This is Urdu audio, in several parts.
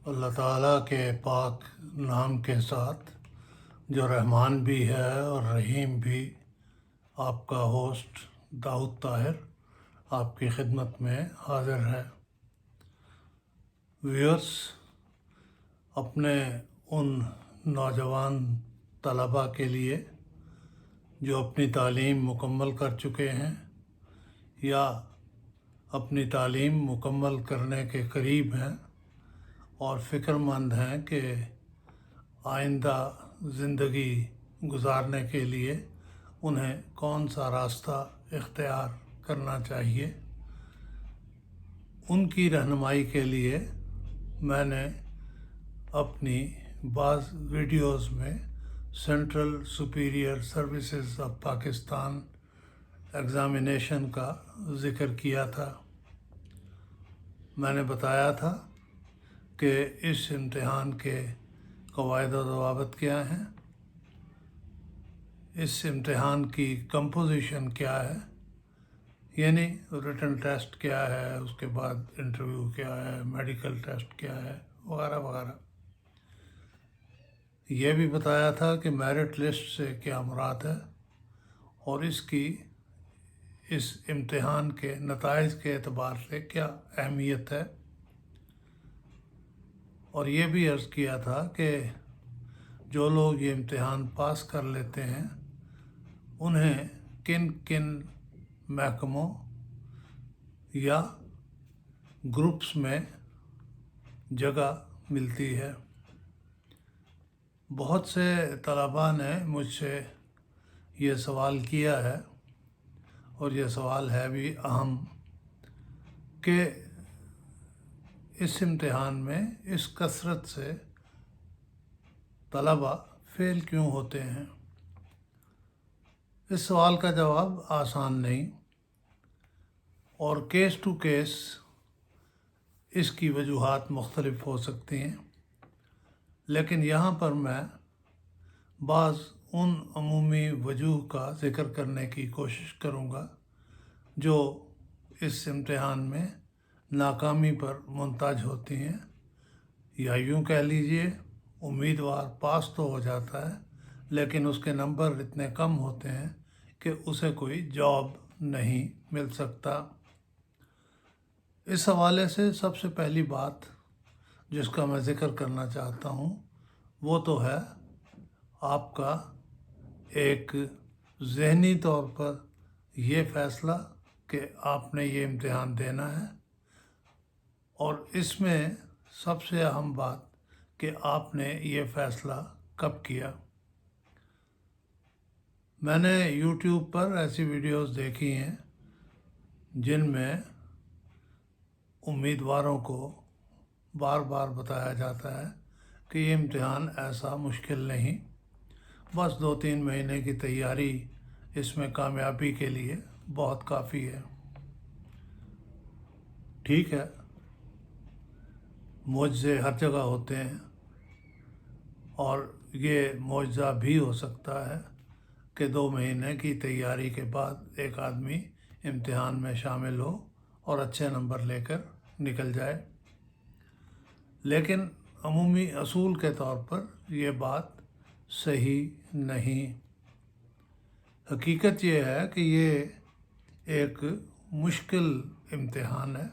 اللہ تعالیٰ کے پاک نام کے ساتھ جو رحمان بھی ہے اور رحیم بھی، آپ کا ہوسٹ داؤد طاہر آپ کی خدمت میں حاضر ہے۔ ویورس، اپنے ان نوجوان طلباء کے لیے جو اپنی تعلیم مکمل کر چکے ہیں یا اپنی تعلیم مکمل کرنے کے قریب ہیں اور فکر مند ہیں کہ آئندہ زندگی گزارنے کے لیے انہیں کون سا راستہ اختیار کرنا چاہیے، ان کی رہنمائی کے لیے میں نے اپنی بعض ویڈیوز میں central superior services of Pakistan examination کا ذکر کیا تھا۔ میں نے بتایا تھا کہ اس امتحان کے قواعد و ضوابط کیا ہیں، اس امتحان کی کمپوزیشن کیا ہے، یعنی ریٹن ٹیسٹ کیا ہے، اس کے بعد انٹرویو کیا ہے، میڈیکل ٹیسٹ کیا ہے، وغیرہ وغیرہ۔ یہ بھی بتایا تھا کہ میرٹ لسٹ سے کیا مراد ہے اور اس امتحان کے نتائج کے اعتبار سے کیا اہمیت ہے، اور یہ بھی عرض کیا تھا کہ جو لوگ یہ امتحان پاس کر لیتے ہیں انہیں کن کن محکموں یا گروپس میں جگہ ملتی ہے۔ بہت سے طلباء نے مجھ سے یہ سوال کیا ہے، اور یہ سوال ہے بھی اہم، کہ اس امتحان میں اس کثرت سے طلباء فیل کیوں ہوتے ہیں۔ اس سوال کا جواب آسان نہیں، اور کیس ٹو کیس اس کی وجوہات مختلف ہو سکتی ہیں، لیکن یہاں پر میں بعض ان عمومی وجوہ کا ذکر کرنے کی کوشش کروں گا جو اس امتحان میں ناکامی پر منتج ہوتی ہیں، یا یوں کہہ لیجئے امیدوار پاس تو ہو جاتا ہے لیکن اس کے نمبر اتنے کم ہوتے ہیں کہ اسے کوئی جاب نہیں مل سکتا۔ اس حوالے سے سب سے پہلی بات جس کا میں ذکر کرنا چاہتا ہوں وہ تو ہے آپ کا ایک ذہنی طور پر یہ فیصلہ کہ آپ نے یہ امتحان دینا ہے، اور اس میں سب سے اہم بات کہ آپ نے یہ فیصلہ کب کیا۔ میں نے یوٹیوب پر ایسی ویڈیوز دیکھی ہیں جن میں امیدواروں کو بار بار بتایا جاتا ہے کہ یہ امتحان ایسا مشکل نہیں، بس 2-3 مہینے کی تیاری اس میں کامیابی کے لیے بہت کافی ہے۔ ٹھیک ہے، معجزے ہر جگہ ہوتے ہیں، اور یہ معجزہ بھی ہو سکتا ہے کہ 2 مہینے کی تیاری کے بعد ایک آدمی امتحان میں شامل ہو اور اچھے نمبر لے کر نکل جائے، لیکن عمومی اصول کے طور پر یہ بات صحیح نہیں۔ حقیقت یہ ہے کہ یہ ایک مشکل امتحان ہے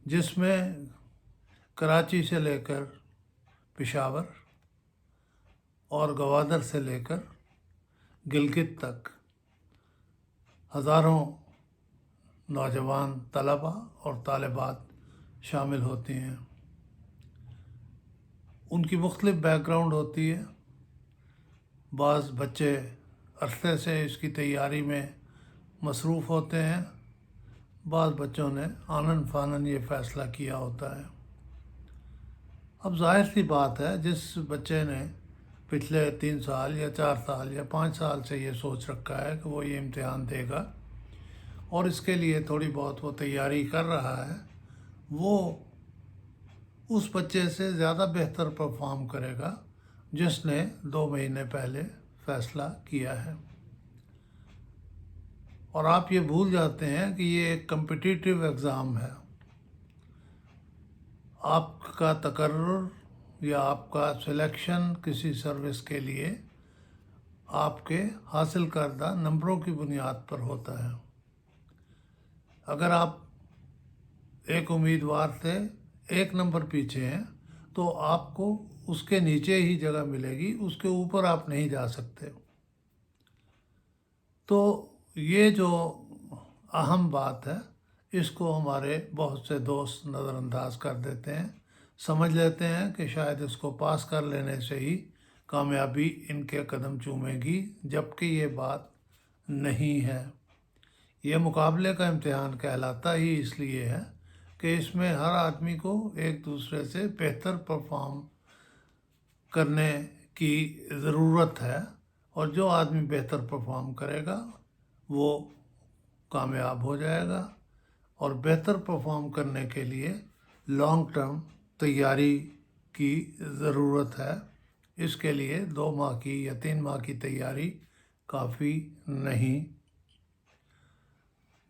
جس میں کراچی سے لے کر پشاور اور گوادر سے لے کر گلگت تک ہزاروں نوجوان طلباء اور طالبات شامل ہوتی ہیں۔ ان کی مختلف بیک گراؤنڈ ہوتی ہے۔ بعض بچے عرصے سے اس کی تیاری میں مصروف ہوتے ہیں، بعض بچوں نے آنن فانن یہ فیصلہ کیا ہوتا ہے۔ اب ظاہر سی بات ہے، جس بچے نے پچھلے 3 سال یا 4 سال یا 5 سال سے یہ سوچ رکھا ہے کہ وہ یہ امتحان دے گا اور اس کے لیے تھوڑی بہت وہ تیاری کر رہا ہے، وہ اس بچے سے زیادہ بہتر پرفارم کرے گا جس نے 2 مہینے پہلے فیصلہ کیا ہے۔ اور آپ یہ بھول جاتے ہیں کہ یہ ایک کمپٹیٹیو ایگزام ہے، آپ کا تقرر یا آپ کا سلیکشن کسی سروس کے لیے آپ کے حاصل کردہ نمبروں کی بنیاد پر ہوتا ہے۔ اگر آپ ایک امیدوار سے ایک نمبر پیچھے ہیں تو آپ کو اس کے نیچے ہی جگہ ملے گی، اس کے اوپر آپ نہیں جا سکتے۔ تو یہ جو اہم بات ہے اس کو ہمارے بہت سے دوست نظر انداز کر دیتے ہیں، سمجھ لیتے ہیں کہ شاید اس کو پاس کر لینے سے ہی کامیابی ان کے قدم چومے گی، جبکہ یہ بات نہیں ہے۔ یہ مقابلے کا امتحان کہلاتا ہی اس لیے ہے کہ اس میں ہر آدمی کو ایک دوسرے سے بہتر پرفارم کرنے کی ضرورت ہے، اور جو آدمی بہتر پرفارم کرے گا وہ کامیاب ہو جائے گا۔ اور بہتر پرفارم کرنے کے لیے لانگ ٹرم تیاری کی ضرورت ہے۔ اس کے لیے 2 ماہ کی یا 3 ماہ کی تیاری کافی نہیں۔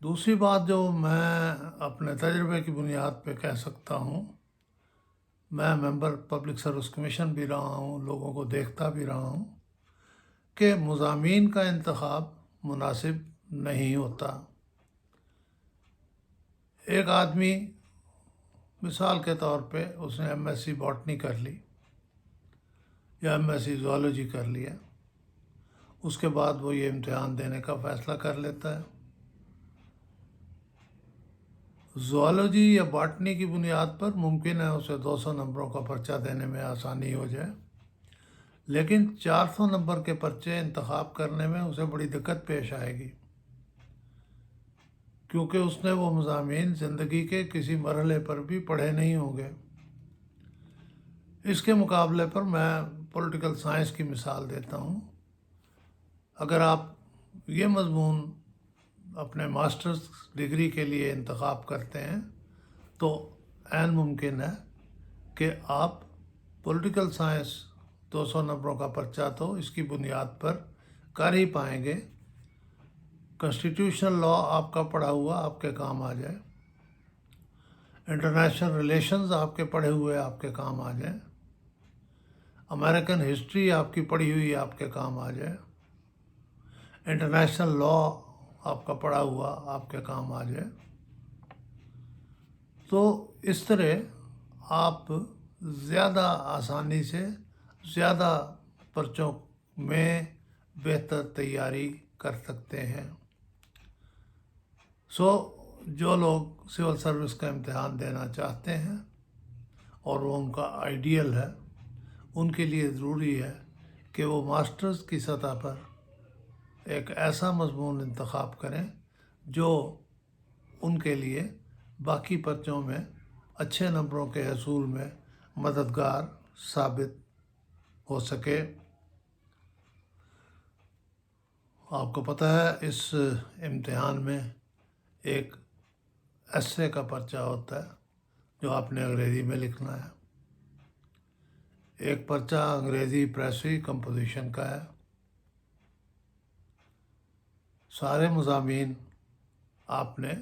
دوسری بات جو میں اپنے تجربے کی بنیاد پہ کہہ سکتا ہوں، میں ممبر پبلک سروس کمیشن بھی رہا ہوں، لوگوں کو دیکھتا بھی رہا ہوں، کہ مضامین کا انتخاب مناسب نہیں ہوتا۔ ایک آدمی مثال کے طور پہ اس نے ایم ایس سی باٹنی کر لی یا ایم ایس سی زوالوجی کر لیا، اس کے بعد وہ یہ امتحان دینے کا فیصلہ کر لیتا ہے۔ زوالوجی یا باٹنی کی بنیاد پر ممکن ہے اسے 200 نمبروں کا پرچہ دینے میں آسانی ہو جائے، لیکن 400 نمبر کے پرچے انتخاب کرنے میں اسے بڑی دقت پیش آئے گی، کیونکہ اس نے وہ مضامین زندگی کے کسی مرحلے پر بھی پڑھے نہیں ہوں گے۔ اس کے مقابلے پر میں پولیٹیکل سائنس کی مثال دیتا ہوں۔ اگر آپ یہ مضمون اپنے ماسٹرز ڈگری کے لیے انتخاب کرتے ہیں تو عین ممکن ہے کہ آپ پولیٹیکل سائنس 200 نمبروں کا پرچہ تو اس کی بنیاد پر کر ہی پائیں گے، کنسٹیٹیوشنل لاء آپ کا پڑھا ہوا آپ کے کام آ جائے، انٹرنیشنل ریلیشنز آپ کے پڑھے ہوئے آپ کے کام آ جائیں، امریکن ہسٹری آپ کی پڑھی ہوئی آپ کے کام آ جائے، انٹرنیشنل لاء آپ کا پڑھا ہوا آپ کے کام آ جائے۔ تو اس طرح آپ زیادہ آسانی سے زیادہ پرچوں میں بہتر تیاری کر سکتے ہیں۔ جو لوگ سول سروس کا امتحان دینا چاہتے ہیں اور وہ ان کا آئیڈیل ہے، ان کے لیے ضروری ہے کہ وہ ماسٹرز کی سطح پر ایک ایسا مضمون انتخاب کریں جو ان کے لیے باقی پرچوں میں اچھے نمبروں کے حصول میں مددگار ثابت ہو سکے۔ آپ کو پتہ ہے اس امتحان میں ایک ایسے کا پرچہ ہوتا ہے جو آپ نے انگریزی میں لکھنا ہے، ایک پرچہ انگریزی پریسوی کمپوزیشن کا ہے۔ سارے مضامین آپ نے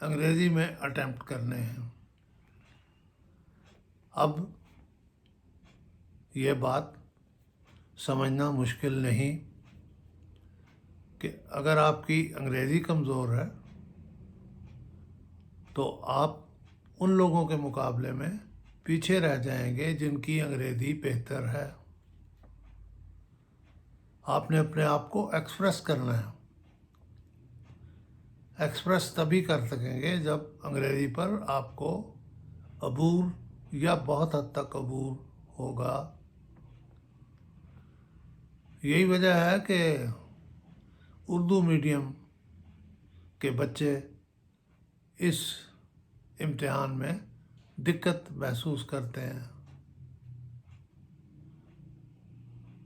انگریزی میں اٹیمپٹ کرنے ہیں۔ اب یہ بات سمجھنا مشکل نہیں کہ اگر آپ کی انگریزی کمزور ہے تو آپ ان لوگوں کے مقابلے میں پیچھے رہ جائیں گے جن کی انگریزی بہتر ہے۔ آپ نے اپنے آپ کو ایکسپریس کرنا ہے۔ ایکسپریس تبھی کر سکیں گے جب انگریزی پر آپ کو عبور یا بہت حد تک عبور ہوگا۔ یہی وجہ ہے کہ اردو میڈیم کے بچے اس امتحان میں دقت محسوس کرتے ہیں،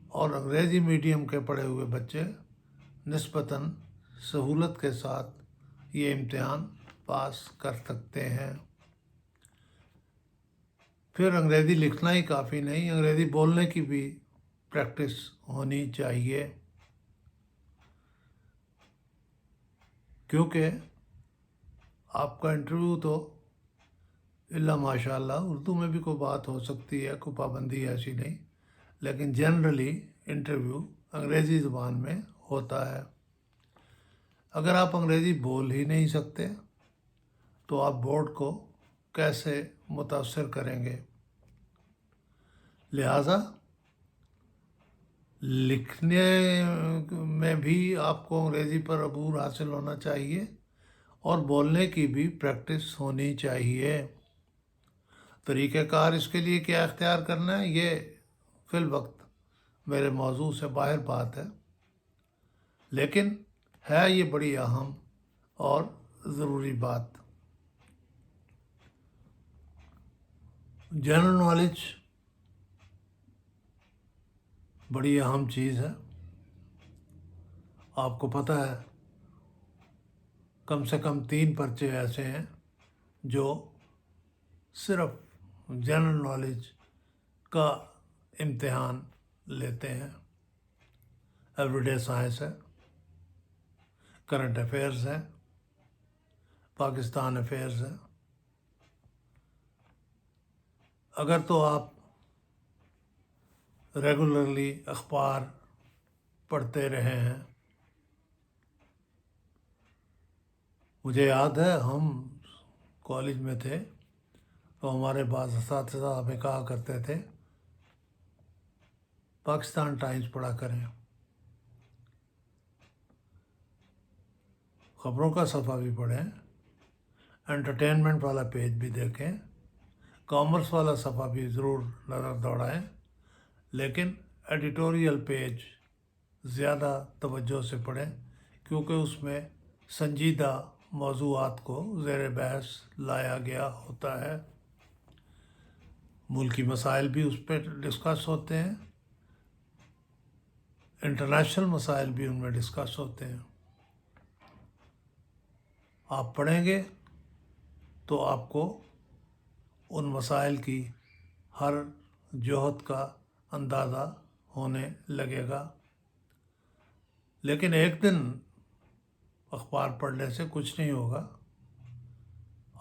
اور انگریزی میڈیم کے پڑھے ہوئے بچے نسبتاً سہولت کے ساتھ یہ امتحان پاس کر سکتے ہیں۔ پھر انگریزی لکھنا ہی کافی نہیں، انگریزی بولنے کی بھی پریکٹس ہونی چاہیے، کیونکہ آپ کا انٹرویو تو اللہ ماشاء اللہ اردو میں بھی کوئی بات ہو سکتی ہے، کوئی پابندی ایسی نہیں، لیکن جنرلی انٹرویو انگریزی زبان میں ہوتا ہے۔ اگر آپ انگریزی بول ہی نہیں سکتے تو آپ بورڈ کو کیسے متاثر کریں گے؟ لہٰذا لکھنے میں بھی آپ کو انگریزی پر عبور حاصل ہونا چاہیے اور بولنے کی بھی پریکٹس ہونی چاہیے۔ طریقہ کار اس کے لیے کیا اختیار کرنا ہے، یہ فی الوقت میرے موضوع سے باہر بات ہے، لیکن ہے یہ بڑی اہم اور ضروری بات۔ جنرل نالج بڑی اہم چیز ہے۔ آپ کو پتہ ہے کم سے کم 3 پرچے ایسے ہیں جو صرف جنرل نالج کا امتحان لیتے ہیں۔ ایوری ڈے سائنس ہے، کرنٹ افیئرز ہے، پاکستان افیئرز ہے۔ اگر تو آپ ریگولرلی اخبار پڑھتے رہے ہیں، مجھے یاد ہے ہم کالج میں تھے تو ہمارے بعض اساتذہ ہمیں کہا کرتے تھے پاکستان ٹائمز پڑھا کریں، خبروں کا صفحہ بھی پڑھیں، انٹرٹینمنٹ والا پیج بھی دیکھیں، کامرس والا صفحہ بھی ضرور نظر دوڑائیں، لیکن ایڈیٹوریل پیج زیادہ توجہ سے پڑھیں کیونکہ اس میں سنجیدہ موضوعات کو زیر بحث لایا گیا ہوتا ہے۔ ملکی مسائل بھی اس پہ ڈسکس ہوتے ہیں، انٹرنیشنل مسائل بھی ان میں ڈسکس ہوتے ہیں۔ آپ پڑھیں گے تو آپ کو ان مسائل کی ہر جہت کا اندازہ ہونے لگے گا، لیکن ایک دن اخبار پڑھنے سے کچھ نہیں ہوگا،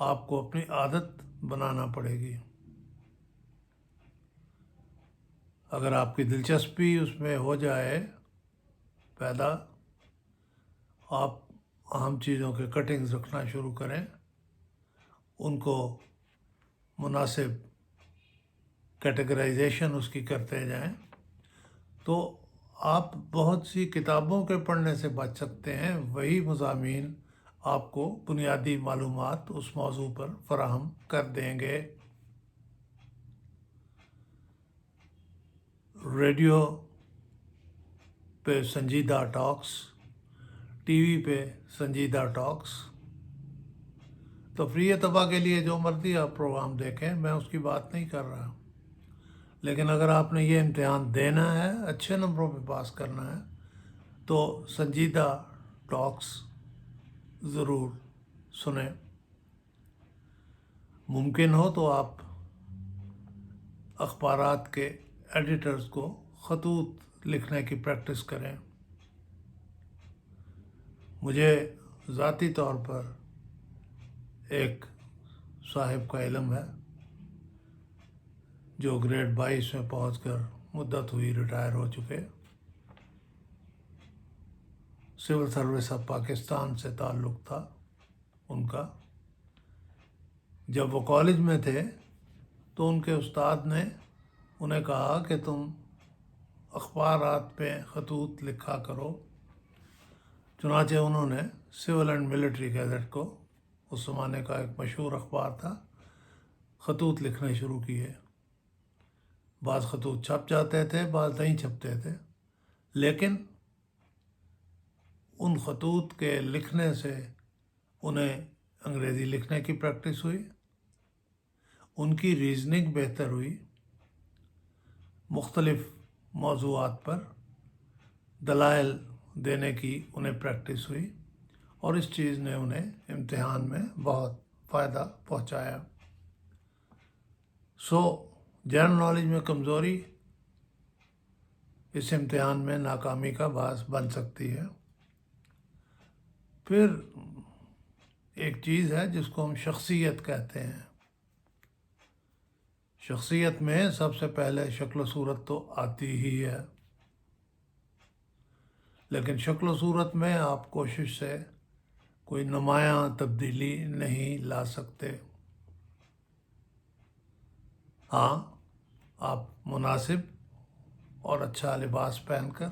آپ کو اپنی عادت بنانا پڑے گی۔ اگر آپ کی دلچسپی اس میں ہو جائے پیدا، آپ اہم چیزوں کے کٹنگز رکھنا شروع کریں، ان کو مناسب کیٹیگرائزیشن اس کی کرتے جائیں، تو آپ بہت سی کتابوں کے پڑھنے سے بچ سکتے ہیں۔ وہی مضامین آپ کو بنیادی معلومات اس موضوع پر فراہم کر دیں گے۔ ریڈیو پہ سنجیدہ ٹاکس، ٹی وی پہ سنجیدہ ٹاکس، تفریح طبع کے لیے جو مرضی آپ پروگرام دیکھیں، میں اس کی بات نہیں کر رہا، لیکن اگر آپ نے یہ امتحان دینا ہے، اچھے نمبروں پہ پاس کرنا ہے، تو سنجیدہ ٹاکس ضرور سنیں۔ ممکن ہو تو آپ اخبارات کے ایڈیٹرز کو خطوط لکھنے کی پریکٹس کریں۔ مجھے ذاتی طور پر ایک صاحب کا علم ہے جو گریڈ 22 میں پہنچ کر مدت ہوئی ریٹائر ہو چکے، سول سروس آف پاکستان سے تعلق تھا ان کا۔ جب وہ کالج میں تھے تو ان کے استاد نے انہیں کہا کہ تم اخبارات پہ خطوط لکھا کرو، چنانچہ انہوں نے سول اینڈ ملٹری گیزٹ کو، اس زمانے کا ایک مشہور اخبار تھا، خطوط لکھنے شروع کیے۔ بعض خطوط چھپ جاتے تھے، بعض نہیں چھپتے تھے، لیکن ان خطوط کے لکھنے سے انہیں انگریزی لکھنے کی پریکٹس ہوئی، ان کی ریزننگ بہتر ہوئی، مختلف موضوعات پر دلائل دینے کی انہیں پریکٹس ہوئی، اور اس چیز نے انہیں امتحان میں بہت فائدہ پہنچایا۔ جنرل نالج میں کمزوری اس امتحان میں ناکامی کا باعث بن سکتی ہے۔ پھر ایک چیز ہے جس کو ہم شخصیت کہتے ہیں۔ شخصیت میں سب سے پہلے شکل و صورت تو آتی ہی ہے، لیکن شکل و صورت میں آپ کوشش سے کوئی نمایاں تبدیلی نہیں لا سکتے۔ ہاں، آپ مناسب اور اچھا لباس پہن کر،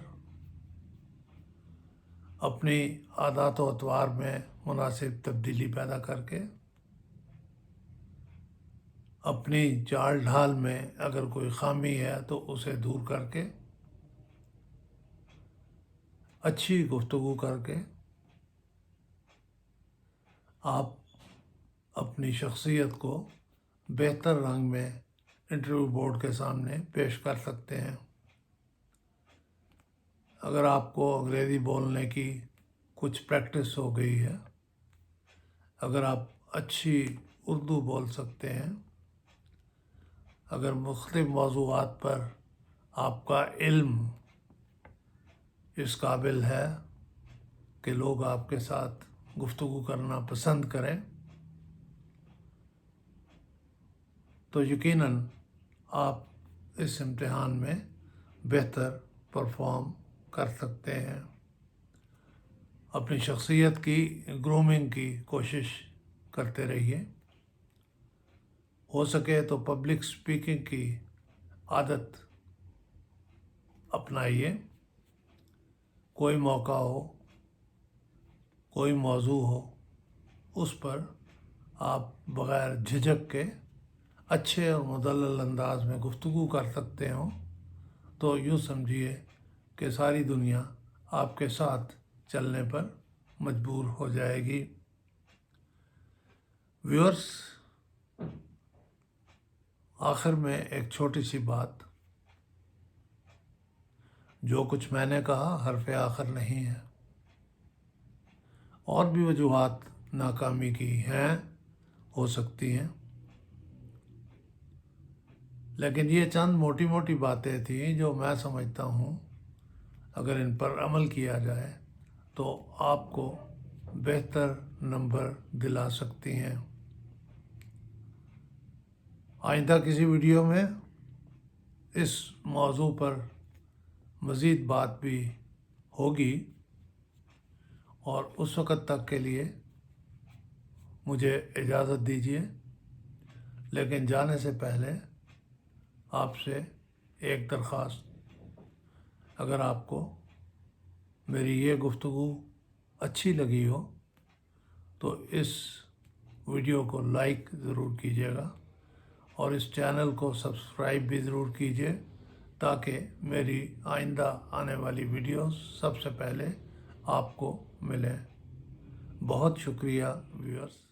اپنی عادات و اطوار میں مناسب تبدیلی پیدا کر کے، اپنی چال ڈھال میں اگر کوئی خامی ہے تو اسے دور کر کے، اچھی گفتگو کر کے آپ اپنی شخصیت کو بہتر رنگ میں انٹرویو بورڈ کے سامنے پیش کر سکتے ہیں۔ اگر آپ کو انگریزی بولنے کی کچھ پریکٹس ہو گئی ہے، اگر آپ اچھی اردو بول سکتے ہیں، اگر مختلف موضوعات پر آپ کا علم اس قابل ہے کہ لوگ آپ کے ساتھ گفتگو کرنا پسند کریں، تو یقیناً آپ اس امتحان میں بہتر پرفارم کر سکتے ہیں۔ اپنی شخصیت کی گرومنگ کی کوشش کرتے رہیے۔ ہو سکے تو پبلک اسپیکنگ کی عادت اپنائیے۔ کوئی موقع ہو، کوئی موضوع ہو، اس پر آپ بغیر جھجک کے اچھے اور مدلل انداز میں گفتگو کر سکتے ہوں، تو یوں سمجھیے کہ ساری دنیا آپ کے ساتھ چلنے پر مجبور ہو جائے گی۔ ویورز، آخر میں ایک چھوٹی سی بات، جو کچھ میں نے کہا حرف آخر نہیں ہے۔ اور بھی وجوہات ناکامی کی ہیں، ہو سکتی ہیں، لیکن یہ چند موٹی موٹی باتیں تھیں جو میں سمجھتا ہوں اگر ان پر عمل کیا جائے تو آپ کو بہتر نمبر دلا سکتی ہیں۔ آئندہ کسی ویڈیو میں اس موضوع پر مزید بات بھی ہوگی، اور اس وقت تک کے لیے مجھے اجازت دیجیے۔ لیکن جانے سے پہلے آپ سے ایک درخواست، اگر آپ کو میری یہ گفتگو اچھی لگی ہو تو اس ویڈیو کو لائک ضرور کیجیے گا، اور اس چینل کو سبسکرائب بھی ضرور کیجیے، تاکہ میری آئندہ آنے والی ویڈیوز سب سے پہلے آپ کو ملیں۔ بہت شکریہ ویورز۔